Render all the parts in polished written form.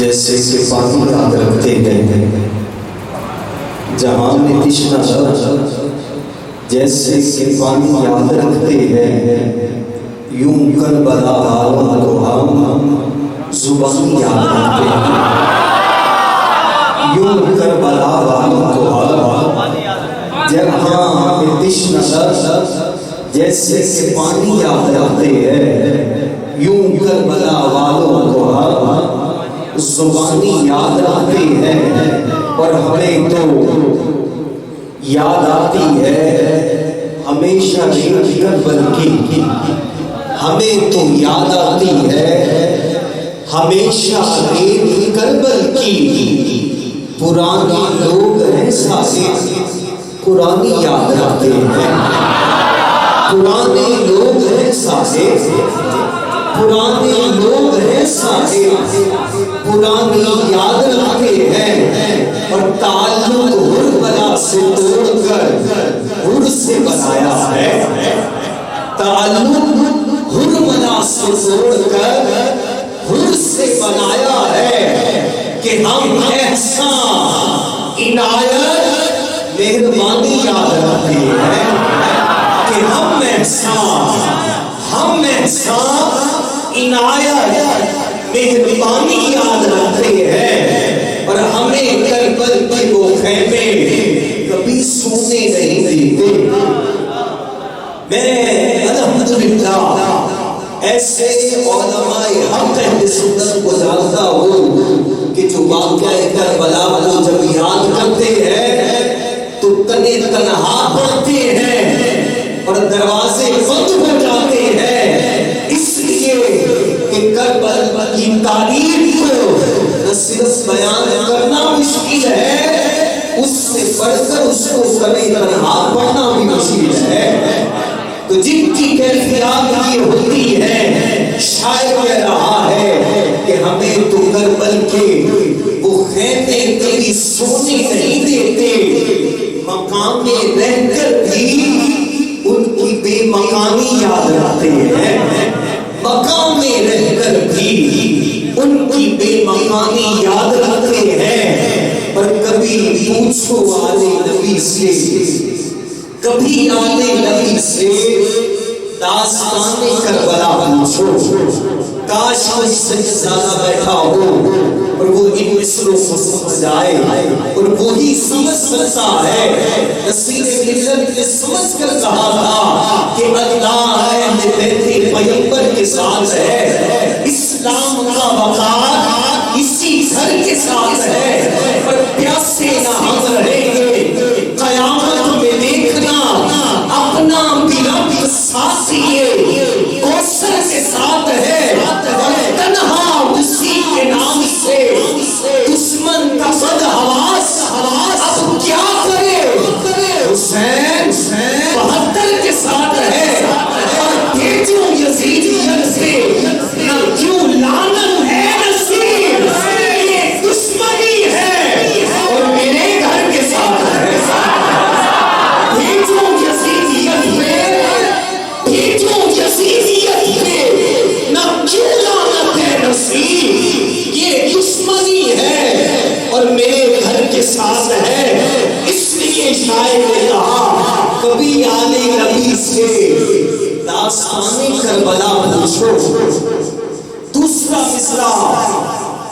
جیسے کہ پانی یاد رکھتے ہیں جہاں میں تشنا جیسے کہ پانی یاد رکھتے ہیں یوں کربلا والوں کو ہم زبان یاد رکھتے ہیں یوں کربلا والوں کو ہم جہاں میں تشنا جیسے کہ پانی یاد رکھتے ہیں یوں کربلا والوں کو ہم زبانی یاد رکھتے ہیں اور ہمیں تو یاد آتی ہے ہمیشہ کربلا کی ہمیں تو یاد آتی ہے ہمیشہ کربلا کی پرانے لوگ ہیں ساتھ قرآن یاد رکھتے ہیں پرانے لوگ ہیں ساتھ پرانے لوگ ہیں سارے پرانی یاد رکھتے ہیں اور تعلق حرملا سے توڑ کر حر سے بنایا ہے تعلق حرملا سے توڑ کر حر سے بنایا ہے کہ ہم احسان عنایت مہربانی یاد رکھتے ہیں کہ ہم احسان عنایت مہربانی یاد رکھتے ہیں اور ہمیں کربلا کے وہ خیمے کبھی سونے نہیں دیتے میں الحمدللہ ایسے علماء حق اہل سنت کو جانتا ہوں کہ جو واقعہ کربلا کو جب یاد کرتے ہیں تو تنے تنہا پڑتے ہیں اور دروازے بند ہو جاتے ہیں اس لیے کہ کربلا کی تاریخ کو نہ صرف بیان کرنا مشکل ہے اس سے بڑھ کر اس کو کبھی تنہا پڑھنا بھی مشکل ہے تو جن کی کیفیات یہ ہوتی ہے شاید کہہ رہا ہے کہ ہمیں تو کربلا کے وہ خیمے کبھی سونے نہیں دیتے مقام میں رہ کر بھی ان کی بے مکانی یاد رکھتے ہیں مقام میں رہ کر بھی ان کی بے مکانی یاد رکھتے ہیں پر کبھی پوچھو والے نبی سے کبھی آنے نبی سے داستان کربلا پوچھو کاش کوئی سجدہ بیٹھا ہو اور وہ ان مصروں کو سمجھ آئے اور وہی سمجھ سکتا ہے نصیر ملت نے سمجھ کر کہا تھا کہ اللہ اہل بیت پیغمبر کے ساتھ ہے اسلام کا وقار اسی گھر کے ساتھ ہے پر پیاسے نہ ہم رہیں گے قیامت میں دیکھنا اپنا بھی رب ساتھ یہ کوثر کے ساتھ ہے تنہا اسی کے نام سے دشمن کا بد حواس اب کیا کرے حسین 72 کے ساتھ ہے اور بھیجو یزیدیت سے نہ کیوں لعنت ہے نصیب یہ دشمنی ہے اور میرے گھر کے ساتھ ہے بھیجو یزیدیت میں نہ کیوں لعنت ہے نصیب یہ دشمنی ہے اور میرے گھر کے ساتھ ہے اس لیے شاعر نے کہا کبھی آنے نبی سے داستان کربلا پوچھو دوسرا مصرع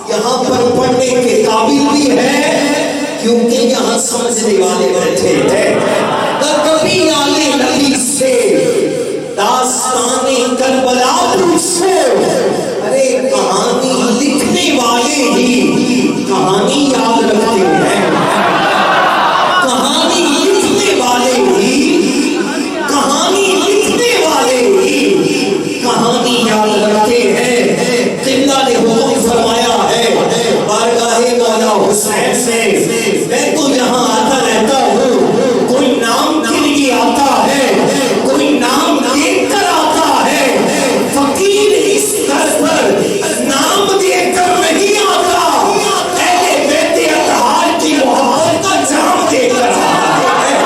یہاں پر پڑھنے کے قابل بھی ہے کیونکہ یہاں سمجھنے والے بیٹھے ہیں کبھی آنے نبی سے داستان کربلا پوچھو ارے کہانی لکھنے والے ہی کہانی یاد رکھتے ہیں کہانی لکھنے والے ہی کہانی لکھنے والے ہی کہانی یاد رکھتے ہیں قبلہ نے حکم فرمایا ہے بارگاہ مولا حسین سے میں تو یہاں آتا رہتا ہوں کوئی نام کے لیے آتا ہے کوئی نام دیکھ کر آتا ہے فقیر اس گھر پر نام دیکھ کر نہیں آتا اہل بیت اطہار کی محبت کا جام دے کر آتا ہے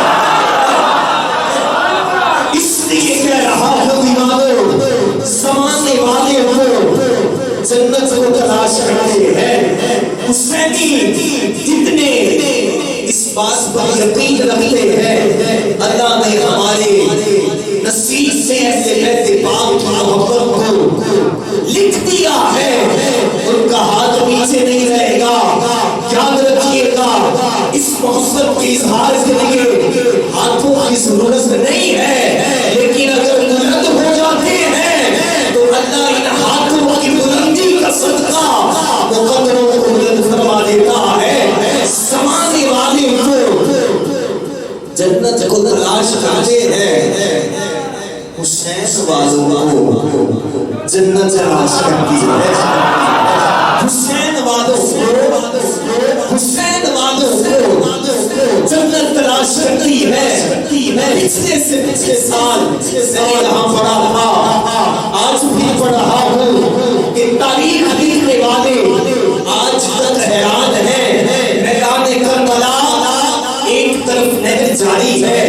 اس لیے کہہ رہا ہوں دیوانوں زمانے والے ہو جنت کو تلاش کرتے ہیں حسینی جتنے اس بات پر یقین رکھتے ہیں اللہ نے ہمارے نصیب سے اہل بیت پاک کی محبت کو لکھ دیا ہے، ان کا ہاتھ پیچھے نہیں رہے گا۔ یاد رکھیے گا اس محبت کے اظہار کے لیے ہاتھوں کی ضرورت نہیں ہے، لیکن اگر بلند ہو جاتے ہیں تو اللہ ان ہاتھوں کی بلندی کا صدقہ مقدروں کو بلند فرما دیتا ہے۔ زمانے والے کو جنت کو تلاش کرتے ہیں، حسین والوں کو جنت تلاش کرتی ہے۔ حسین والوں کو جنت تلاش کرتی ہے۔ پچھلے سے پچھلے سال میں یہاں پڑھا تھا، آج بھی پڑھ رہا ہوں کہ تاریخ لکھنے والے آج تک حیران ہیں۔ میدان کربلا ایک طرف نہر جاری ہے،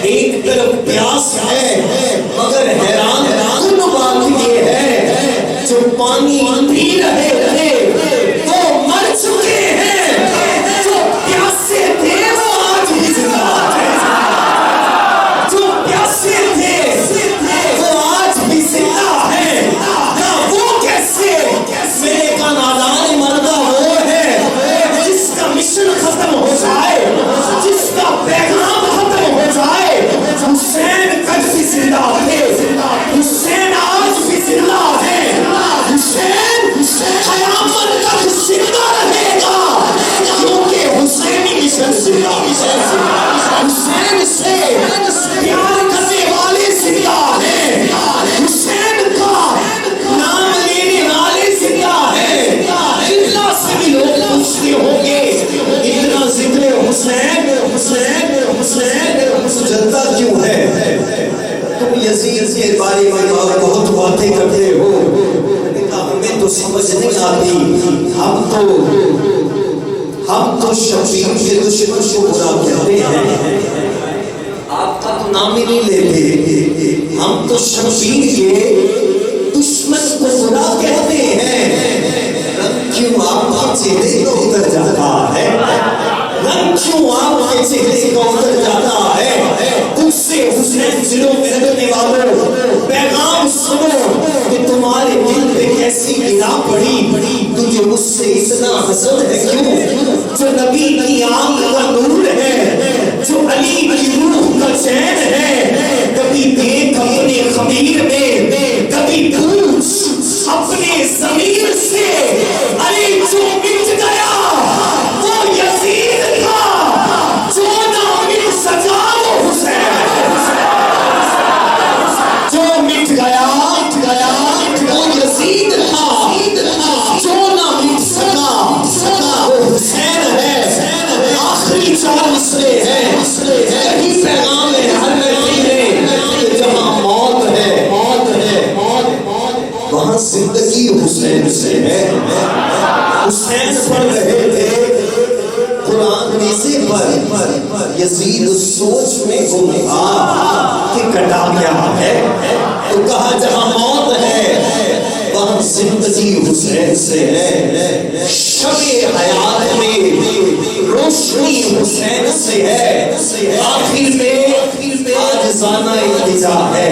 ایک طرف پیاس ہے، مگر حیران کن بات یہ ہے جو پانی پی رہے تھے وہ مر چکے ہیں، جو پیاسے تھے وہ آج بھی زندہ ہیں، جو پیاسے تھے وہ آج بھی زندہ ہیں۔ وہ کیسے؟ میرے کا نادان مردہ وہ ہے جس کا مشن ختم ہو جائے، جس کا پیغام ختم ہو جائے۔ حسین کل بھی زندہ ہے، حسین آج بھی زندہ ہے، حسین قیامت تک زندہ رہے گا، کیونکہ حسینی مشن زندہ ہے۔ حسین سے پیار کرنے والے زندہ ہیں، حسین کا نام لینے والے زندہ ہیں۔ اللہ سے بھی لوگ پوچھتے ہوں گے اتنا ذکر حسین حسین حسین جلتا کیوں ہے؟ تم یزید کے بارے میں بہت باتیں کرتے ہو، ہمیں تو سمجھ نہیں آتی، ہم تو شبیر کے دشمن کو برا کہتے ہیں، آپ کا تو نام ہی نہیں لیتے، ہم تو شبیر کے دشمن کو برا کہتے ہیں۔ رنگ کیوں آپ کا چہرے کو اتر جاتا ہے، رنگ کیوں آپ کے چہرے کو اتر جاتا ہے؟ تم سے حسین دلوں میں رکھنے والوں پیغام سنو کہ تمہارے دل پہ کیسی بنا پڑی، تجھے مجھ سے اتنا حسد ہے کیوں؟ جو نبی کی آنکھ کا نور ہے، جو علی کی روح کا چین ہے، کبھی دیکھ اپنے خمیر میں، کبھی پوچھ اپنے ضمیر سے، ارے جو مٹ گیا وہ یزید تھا، جو نہ مٹ سکا وہ حسین، جو مٹ گیا وہ یزید تھا، جو نہ مٹ سکا وہ حسین ہے۔ آخری چار مصرے ہیں، یہی پیغام ہے ہر نبی میں، جہاں موت ہے وہاں زندگی حسین سے ہے۔ حسین پڑھ رہے تھے قرآن نیزے پر، یزید سوچ میں گم تھا کہ کٹا گیا ہے، تو کہا جہاں موت ہے وہاں زندگی حسین سے ہے۔ شب حیات میں روشنی حسین سے ہے، آخر میں آجزانہ التجا ہے،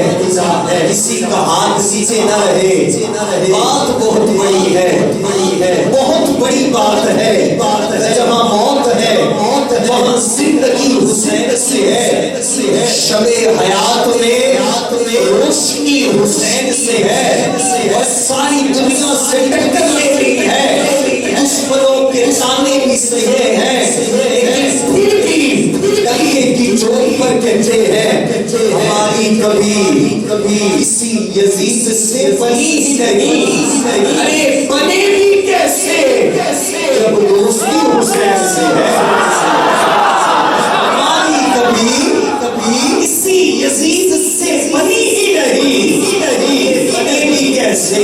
کسی کا ہاتھ پیچھے نہ رہے۔ بات بہت بڑی ہے، بہت بڑی بات ہے، جہاں موت ہے وہاں زندگی حسین سے ہے۔ شب حیات میں روشنی حسین سے ہے، اور ساری دنیا سے ٹکر لے رہی ہے، دشمنوں کے تانے بھی سہے ہیں، لیکن پھر بھی گلیے کی چوٹ پر کہتے ہیں ہماری کبھی کسی یزید سے بنی ہی نہیں۔ ارے بنے بھی کیسے جب دوستی حسین سے ہے، ہماری کبھی کسی یزید سے بنی ہی نہیں، بنے بھی کیسے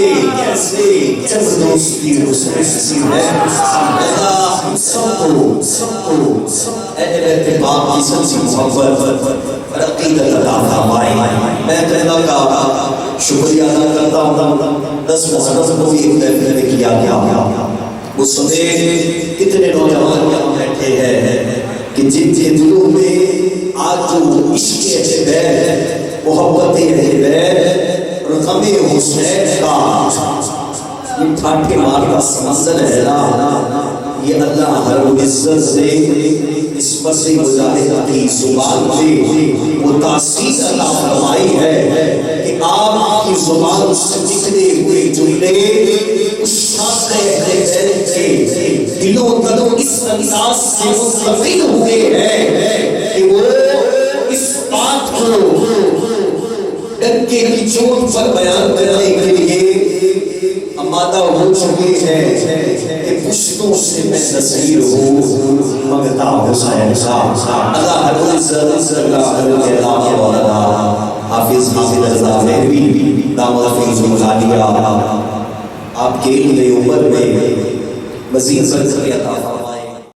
جب دوستی حسین سے ہے۔ اللہ ہم سب کو اہل بیت پاک کی سچی محبت اور عقیدت عطا فرمائے۔ میں کہنا کا شکریہ ادا کرتا ہوں 10 محرم کو بھی ایک محفل میں کیا گیا، وہ سنے کتنے نوجوان یہاں بیٹھے ہیں کہ جن کے دلوں میں آج جو عشق اہل بیت، محبت اہل بیت، رقم حسین کا یہ ٹھاٹھے مار کا سمندر ہے نا، یہ اللہ ہر عزت سے اس پسی مجاہد کی زبان میں وہ تاثیر اللہ فرمائی ہے کہ آپ کی زبان سے نکلے ہوئے جملے اس شاخ اہل بیت کے دلوں تلوں اس انداز سے منتقل ہوئے ہیں کہ وہ اس بات کو ڈنکے کی چوٹ پر بیان کرنے کے لیے آمادہ ہو چکے ہیں کہ پشتوں سے میں نصیر ہوں مگتا حسین صاحب اللہ ہر عزت اللہ مولانا حافظ رضا مہروی دامت فیض العالیہ آپ کے لیے عمر میں مزید برکت عطا فرمائے۔